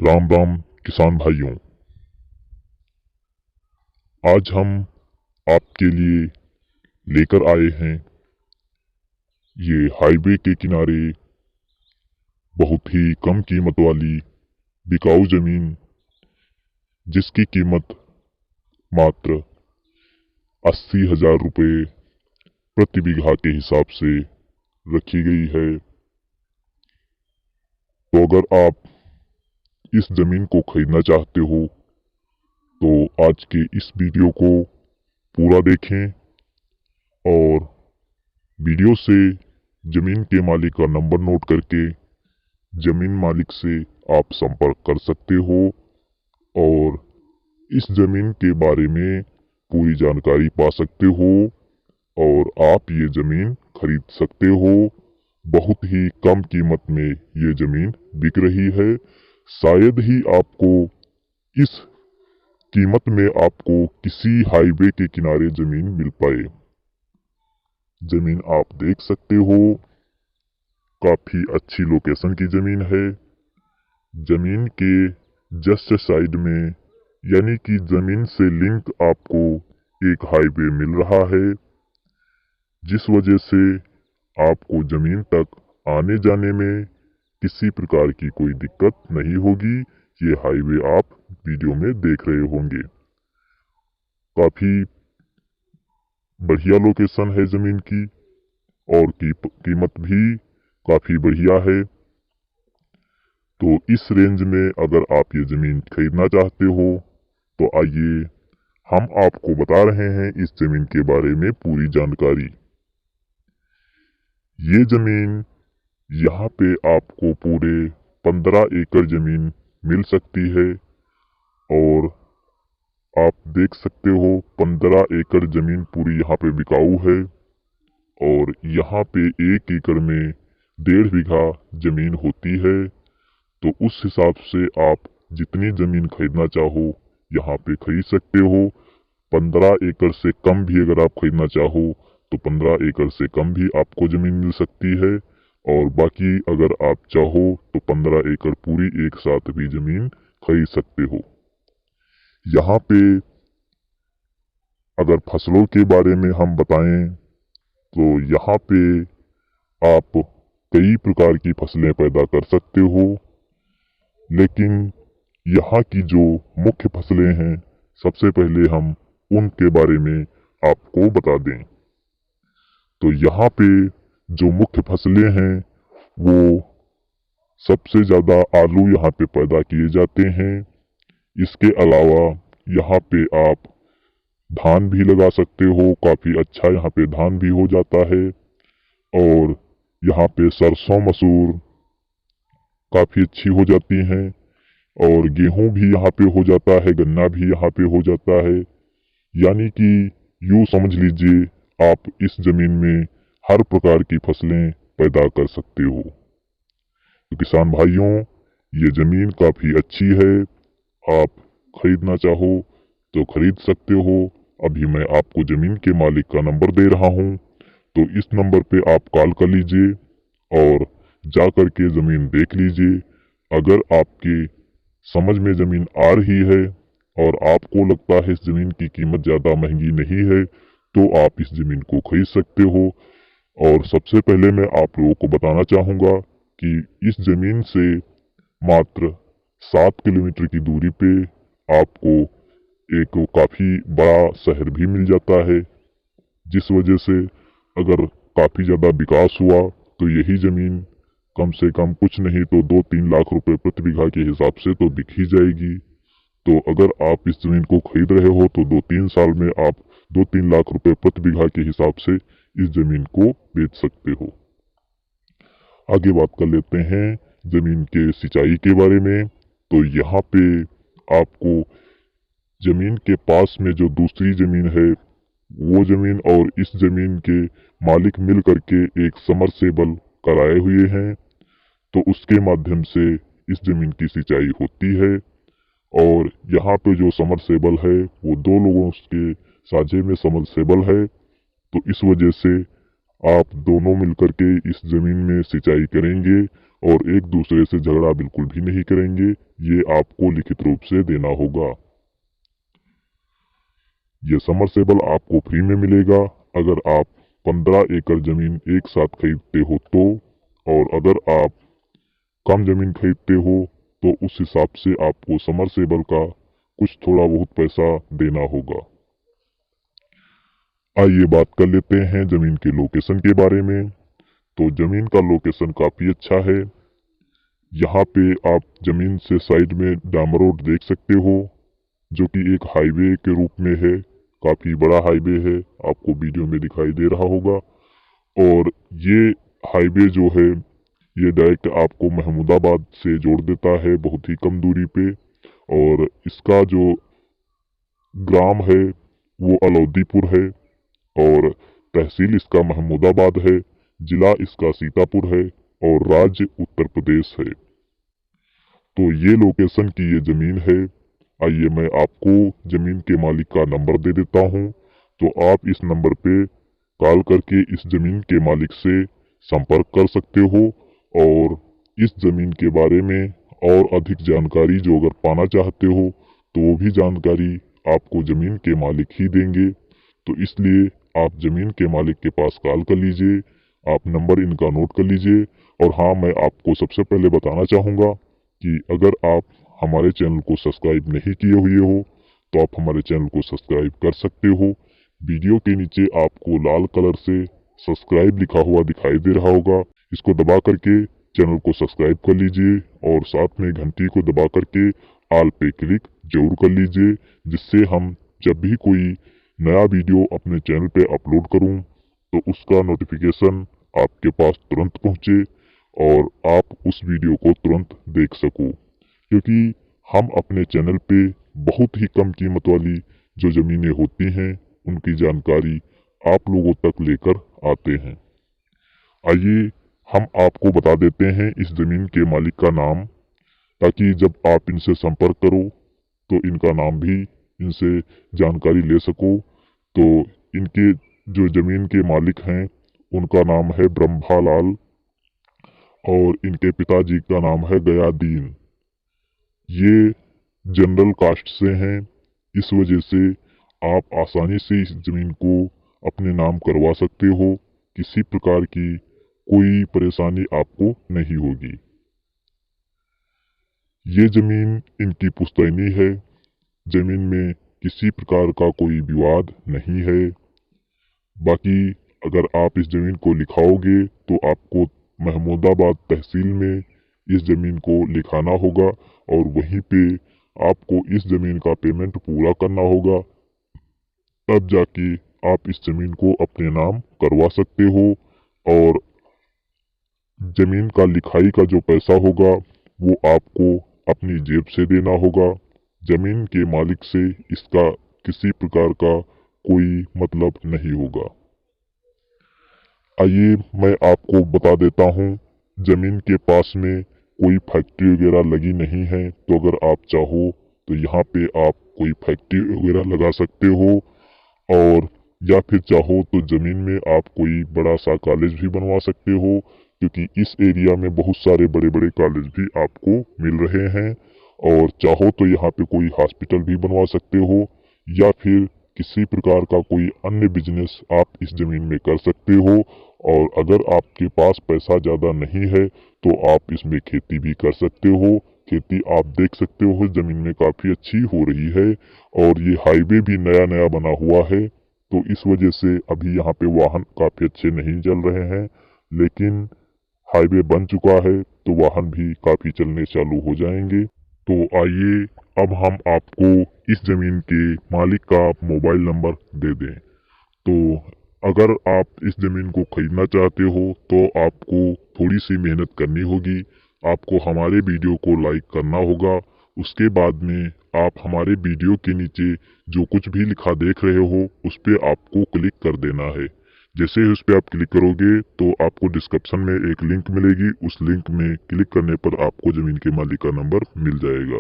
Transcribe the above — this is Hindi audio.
राम राम किसान भाइयों। आज हम आपके लिए लेकर आए हैं ये हाईवे के किनारे बहुत ही कम कीमत वाली बिकाऊ जमीन, जिसकी कीमत मात्र 80,000 रुपये प्रति बीघा के हिसाब से रखी गई है। तो अगर आप इस जमीन को खरीदना चाहते हो तो आज के इस वीडियो को पूरा देखें और वीडियो से जमीन के मालिक का नंबर नोट करके जमीन मालिक से आप संपर्क कर सकते हो और इस जमीन के बारे में पूरी जानकारी पा सकते हो और आप ये जमीन खरीद सकते हो। बहुत ही कम कीमत में ये जमीन बिक रही है। शायद ही आपको इस कीमत में आपको किसी हाईवे के किनारे जमीन मिल पाए। जमीन आप देख सकते हो, काफी अच्छी लोकेशन की जमीन है। जमीन के जस्ट साइड में यानी कि जमीन से लिंक आपको एक हाईवे मिल रहा है, जिस वजह से आपको जमीन तक आने जाने में किसी प्रकार की कोई दिक्कत नहीं होगी। ये हाईवे आप वीडियो में देख रहे होंगे। काफी बढ़िया लोकेशन है जमीन की और कीमत भी काफी बढ़िया है। तो इस रेंज में अगर आप ये जमीन खरीदना चाहते हो तो आइए हम आपको बता रहे हैं इस जमीन के बारे में पूरी जानकारी। ये जमीन यहाँ पे आपको पूरे 15 एकड़ जमीन मिल सकती है और आप देख सकते हो 15 एकड़ जमीन पूरी यहाँ पे बिकाऊ है और यहाँ पे 1 एकड़ में 1.5 बीघा जमीन होती है। तो उस हिसाब से आप जितनी जमीन खरीदना चाहो यहाँ पे खरीद सकते हो। 15 एकड़ से कम भी अगर आप खरीदना चाहो तो 15 एकड़ से कम भी आपको जमीन मिल सकती है और बाकी अगर आप चाहो तो 15 एकड़ पूरी एक साथ भी जमीन खरीद सकते हो। यहाँ पे अगर फसलों के बारे में हम बताएं तो यहाँ पे आप कई प्रकार की फसलें पैदा कर सकते हो, लेकिन यहाँ की जो मुख्य फसलें हैं सबसे पहले हम उनके बारे में आपको बता दें। तो यहाँ पे जो मुख्य फसलें हैं वो सबसे ज़्यादा आलू यहाँ पे पैदा किए जाते हैं। इसके अलावा यहाँ पे आप धान भी लगा सकते हो, काफ़ी अच्छा यहाँ पे धान भी हो जाता है और यहाँ पे सरसों मसूर काफ़ी अच्छी हो जाती हैं और गेहूं भी यहाँ पे हो जाता है, गन्ना भी यहाँ पे हो जाता है। यानी कि यूँ समझ लीजिए आप इस जमीन में हर प्रकार की फसलें पैदा कर सकते हो। तो किसान भाइयों, ये जमीन काफ़ी अच्छी है, आप खरीदना चाहो तो खरीद सकते हो। अभी मैं आपको जमीन के मालिक का नंबर दे रहा हूँ, तो इस नंबर पे आप कॉल कर लीजिए और जा कर के ज़मीन देख लीजिए। अगर आपके समझ में ज़मीन आ रही है और आपको लगता है इस ज़मीन की कीमत ज़्यादा महंगी नहीं है तो आप इस ज़मीन को खरीद सकते हो। और सबसे पहले मैं आप लोगों को बताना चाहूँगा कि इस ज़मीन से मात्र 7 किलोमीटर की दूरी पे आपको एक काफ़ी बड़ा शहर भी मिल जाता है, जिस वजह से अगर काफ़ी ज़्यादा विकास हुआ तो यही ज़मीन कम से कम कुछ नहीं तो 2-3 लाख रुपए प्रति बीघा के हिसाब से तो बिक ही जाएगी। तो अगर आप इस ज़मीन को खरीद रहे हो तो 2-3 साल में आप 2-3 लाख रुपए प्रति बीघा के हिसाब से इस ज़मीन को बेच सकते हो। आगे बात कर लेते हैं ज़मीन के सिंचाई के बारे में। तो यहाँ पे आपको ज़मीन के पास में जो दूसरी ज़मीन है वो ज़मीन और इस ज़मीन के मालिक मिल करके एक समरसेबल कराए हुए हैं, तो उसके माध्यम से इस ज़मीन की सिंचाई होती है। और यहाँ पे जो समरसेबल है वो 2 लोगों के साझे में समरसेबल है, तो इस वजह से आप दोनों मिलकर के इस ज़मीन में सिंचाई करेंगे और एक दूसरे से झगड़ा बिल्कुल भी नहीं करेंगे। ये आपको लिखित रूप से देना होगा। ये समरसेबल आपको फ्री में मिलेगा अगर आप 15 एकड़ जमीन एक साथ खरीदते हो तो, और अगर आप कम जमीन खरीदते हो तो उस हिसाब से आपको समरसेबल का कुछ थोड़ा बहुत पैसा देना होगा। आइए बात कर लेते हैं जमीन के लोकेशन के बारे में। तो जमीन का लोकेशन काफी अच्छा है। यहाँ पे आप जमीन से साइड में डामर रोड देख सकते हो, जो कि एक हाईवे के रूप में है। काफी बड़ा हाईवे है, आपको वीडियो में दिखाई दे रहा होगा। और ये हाईवे जो है ये डायरेक्ट आपको महमूदाबाद से जोड़ देता है बहुत ही कम दूरी पे। और इसका जो ग्राम है वो अलाउद्दीपुर है, और तहसील इसका महमूदाबाद है, जिला इसका सीतापुर है, और राज्य उत्तर प्रदेश है। तो ये लोकेशन की ये जमीन है। आइए मैं आपको जमीन के मालिक का नंबर दे देता हूँ, तो आप इस नंबर पे कॉल करके इस जमीन के मालिक से संपर्क कर सकते हो। और इस जमीन के बारे में और अधिक जानकारी जो अगर पाना चाहते हो तो वो भी जानकारी आपको जमीन के मालिक ही देंगे। तो इसलिए आप जमीन के मालिक के पास कॉल कर लीजिए। आप नंबर इनका नोट कर लीजिए। और हाँ, मैं आपको सबसे पहले बताना चाहूँगा कि अगर आप हमारे चैनल को सब्सक्राइब नहीं किए हुए हो तो आप हमारे चैनल को सब्सक्राइब कर सकते हो। वीडियो के नीचे आपको लाल कलर से सब्सक्राइब लिखा हुआ दिखाई दे रहा होगा, इसको दबा करके चैनल को सब्सक्राइब कर लीजिए और साथ में घंटी को दबा करके ऑल पे क्लिक जरूर कर लीजिए, जिससे हम जब भी कोई नया वीडियो अपने चैनल पे अपलोड करूं तो उसका नोटिफिकेशन आपके पास तुरंत पहुंचे और आप उस वीडियो को तुरंत देख सको। क्योंकि हम अपने चैनल पे बहुत ही कम कीमत वाली जो ज़मीनें होती हैं उनकी जानकारी आप लोगों तक लेकर आते हैं। आइए हम आपको बता देते हैं इस ज़मीन के मालिक का नाम, ताकि जब आप इनसे संपर्क करो तो इनका नाम भी इनसे जानकारी ले सको। तो इनके जो ज़मीन के मालिक हैं उनका नाम है ब्रह्मालाल, और इनके पिताजी का नाम है गयादीन। ये जनरल कास्ट से हैं, इस वजह से आप आसानी से इस जमीन को अपने नाम करवा सकते हो। किसी प्रकार की कोई परेशानी आपको नहीं होगी। ये जमीन इनकी पुश्तैनी है। जमीन में किसी प्रकार का कोई विवाद नहीं है। बाकी अगर आप इस जमीन को लिखाओगे तो आपको महमूदाबाद तहसील में इस जमीन को लिखाना होगा, और वहीं पे आपको इस जमीन का पेमेंट पूरा करना होगा। तब जाके आप इस जमीन को अपने नाम करवा सकते हो। और जमीन का लिखाई का जो पैसा होगा वो आपको अपनी जेब से देना होगा। जमीन के मालिक से इसका किसी प्रकार का कोई मतलब नहीं होगा। आइए मैं आपको बता देता हूँ, जमीन के पास में कोई फैक्ट्री वगैरह लगी नहीं है, तो अगर आप चाहो तो यहाँ पे आप कोई फैक्ट्री वगैरह लगा सकते हो। और या फिर चाहो तो जमीन में आप कोई बड़ा सा कॉलेज भी बनवा सकते हो, क्योंकि इस एरिया में बहुत सारे बड़े बड़े कॉलेज भी आपको मिल रहे हैं। और चाहो तो यहाँ पे कोई हॉस्पिटल भी बनवा सकते हो, या फिर किसी प्रकार का कोई अन्य बिजनेस आप इस जमीन में कर सकते हो। और अगर आपके पास पैसा ज़्यादा नहीं है तो आप इसमें खेती भी कर सकते हो। खेती आप देख सकते हो जमीन में काफ़ी अच्छी हो रही है, और ये हाईवे भी नया नया बना हुआ है, तो इस वजह से अभी यहाँ पे वाहन काफ़ी अच्छे नहीं चल रहे हैं। लेकिन हाईवे बन चुका है तो वाहन भी काफ़ी चलने चालू हो जाएंगे। तो आइए अब हम आपको इस जमीन के मालिक का मोबाइल नंबर दे दें। तो अगर आप इस जमीन को खरीदना चाहते हो तो आपको थोड़ी सी मेहनत करनी होगी। आपको हमारे वीडियो को लाइक करना होगा। उसके बाद में आप हमारे वीडियो के नीचे जो कुछ भी लिखा देख रहे हो उस पर आपको क्लिक कर देना है। जैसे ही उस पर आप क्लिक करोगे तो आपको डिस्क्रिप्शन में एक लिंक मिलेगी, उस लिंक में क्लिक करने पर आपको जमीन के मालिक का नंबर मिल जाएगा।